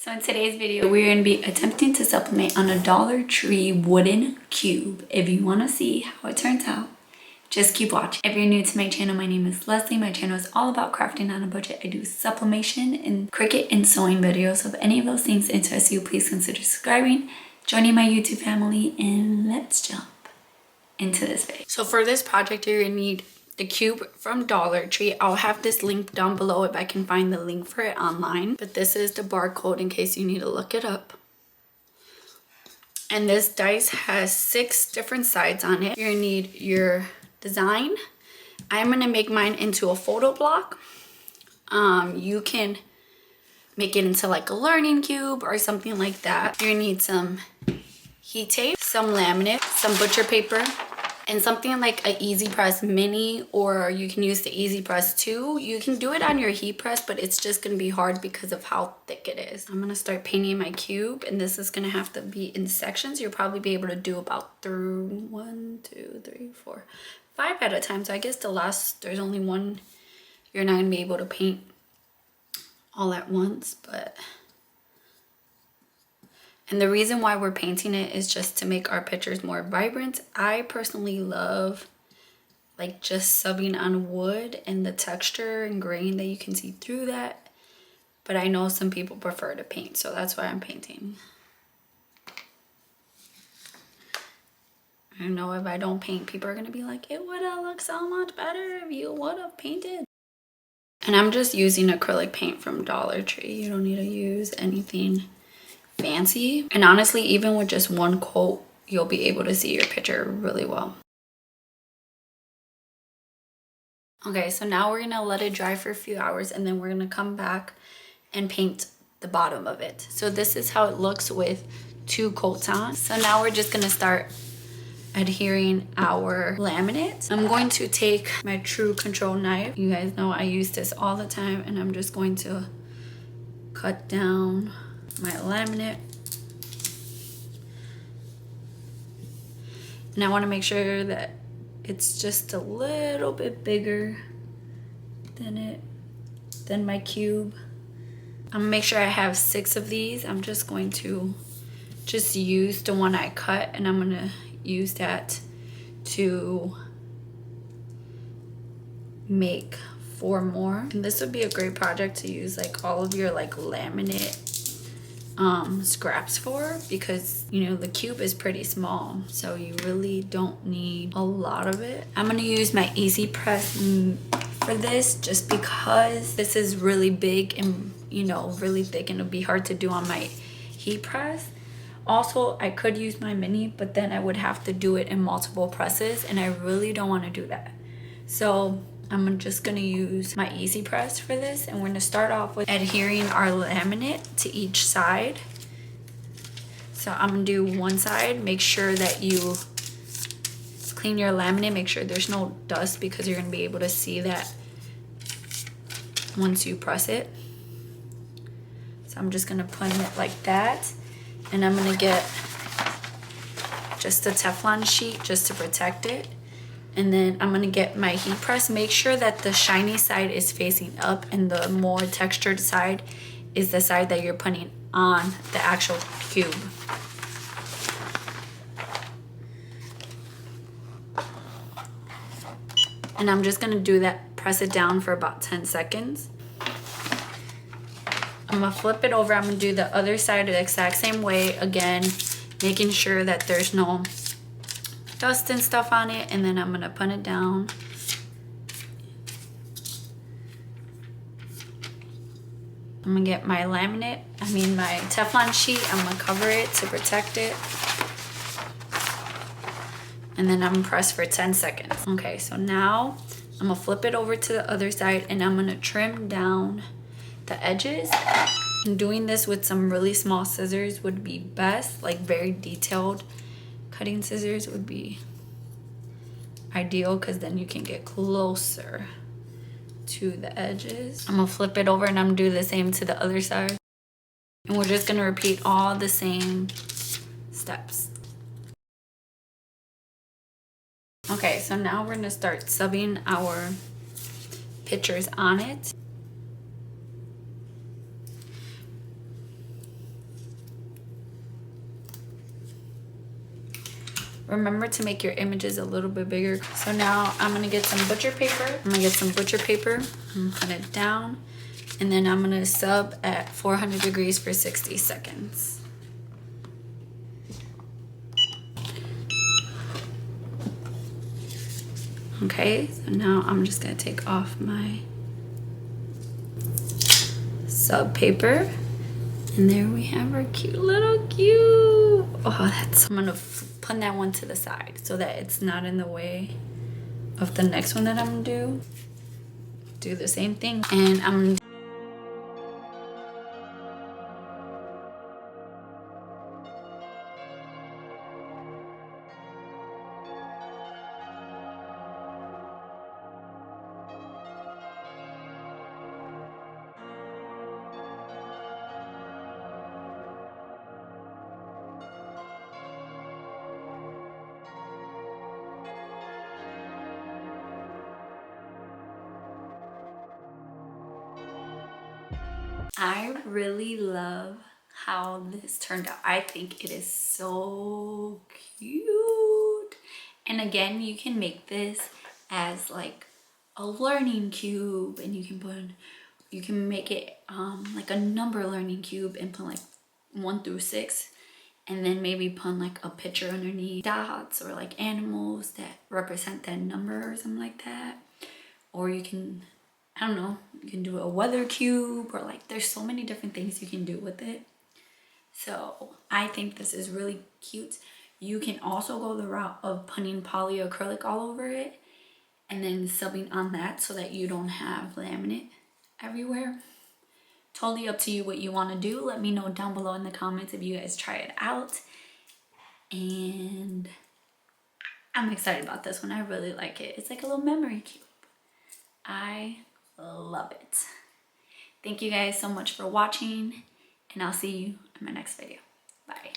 So in today's video, we're going to be attempting to sublimate on a Dollar Tree wooden cube. If you want to see how it turns out, just keep watching. If you're new to my channel, my name is Leslie. My channel is all about crafting on a budget. I do sublimation and Cricut and sewing videos. So if any of those things interest you, please consider subscribing, joining my YouTube family, and let's jump into this video. So for this project, you're going to need the cube from Dollar Tree. I'll have this link down below if I can find the link for it online. But this is the barcode in case you need to look it up. And this dice has 6 different sides on it. You're gonna need your design. I'm gonna make mine into a photo block. You can make it into like a learning cube or something like that. You're gonna need some heat tape, some laminate, some butcher paper, and something like a easy press mini, or you can use the easy press too. You can do it on your heat press, but it's just gonna be hard because of how thick it is. I'm gonna start painting my cube, and this is gonna have to be in sections. You'll probably be able to do about through 1, 2, 3, 4, 5 at a time. So I guess the last, there's only one you're not gonna be able to paint all at once, but. And the reason why we're painting it is just to make our pictures more vibrant. I personally love like just subbing on wood and the texture and grain that you can see through that. But I know some people prefer to paint, so that's why I'm painting. I know if I don't paint, people are gonna be like, it would have looked so much better if you would have painted. And I'm just using acrylic paint from Dollar Tree. You don't need to use anything fancy, and honestly, even with just one coat, you'll be able to see your picture really well. Okay, so now we're gonna let it dry for a few hours, and then we're gonna come back and paint the bottom of it. So this is how it looks with 2 coats on. So now we're just gonna start adhering our laminate. I'm going to take my True Control knife. You guys know I use this all the time, and I'm just going to cut down my laminate, and I want to make sure that it's just a little bit bigger than my cube. I'm gonna make sure I have 6 of these. I'm just going to just use the one I cut, and I'm gonna use that to make 4 more. And this would be a great project to use like all of your like laminate scraps for, because you know the cube is pretty small, so you really don't need a lot of it. I'm gonna use my easy press for this just because this is really big and you know really thick, and it'll be hard to do on my heat press. Also, I could use my mini, but then I would have to do it in multiple presses, and I really don't want to do that. So I'm just gonna use my easy press for this, and we're gonna start off with adhering our laminate to each side. So I'm gonna do one side. Make sure that you clean your laminate, make sure there's no dust, because you're gonna be able to see that once you press it. So I'm just gonna put it like that, and I'm gonna get just a Teflon sheet just to protect it. And then I'm gonna get my heat press. Make sure that the shiny side is facing up, and the more textured side is the side that you're putting on the actual cube. And I'm just gonna do that, press it down for about 10 seconds. I'm gonna flip it over. I'm gonna do the other side the exact same way again, making sure that there's no dust and stuff on it, and then I'm gonna put it down. I'm gonna get my laminate, my Teflon sheet. I'm gonna cover it to protect it, and then I'm gonna press for 10 seconds. Okay, so now I'm gonna flip it over to the other side, and I'm gonna trim down the edges. And doing this with some really small scissors would be best, like very detailed cutting scissors would be ideal, because then you can get closer to the edges. I'm gonna flip it over, and I'm gonna do the same to the other side, and we're just gonna repeat all the same steps. Okay, so now we're gonna start subbing our pictures on it. Remember to make your images a little bit bigger. So now I'm gonna get some butcher paper. I'm gonna put it down, and then I'm gonna sub at 400 degrees for 60 seconds. Okay, so now I'm just gonna take off my sub paper, and there we have our cute little cube. Oh, I'm gonna put that one to the side so that it's not in the way of the next one that I'm gonna do the same thing, and I'm I really love how this turned out. I think it is so cute. And again, you can make this as like a learning cube, and you can make it like a number learning cube and put like 1 through 6, and then maybe put like a picture underneath, dots or like animals that represent that number or something like that. Or you can, I don't know, you can do a weather cube, or like there's so many different things you can do with it. So I think this is really cute. You can also go the route of putting polyacrylic all over it and then subbing on that so that you don't have laminate everywhere. Totally up to you what you want to do. Let me know down below in the comments if you guys try it out. And I'm excited about this one. I really like it. It's like a little memory cube. I love it. Thank you guys so much for watching, and I'll see you in my next video. Bye.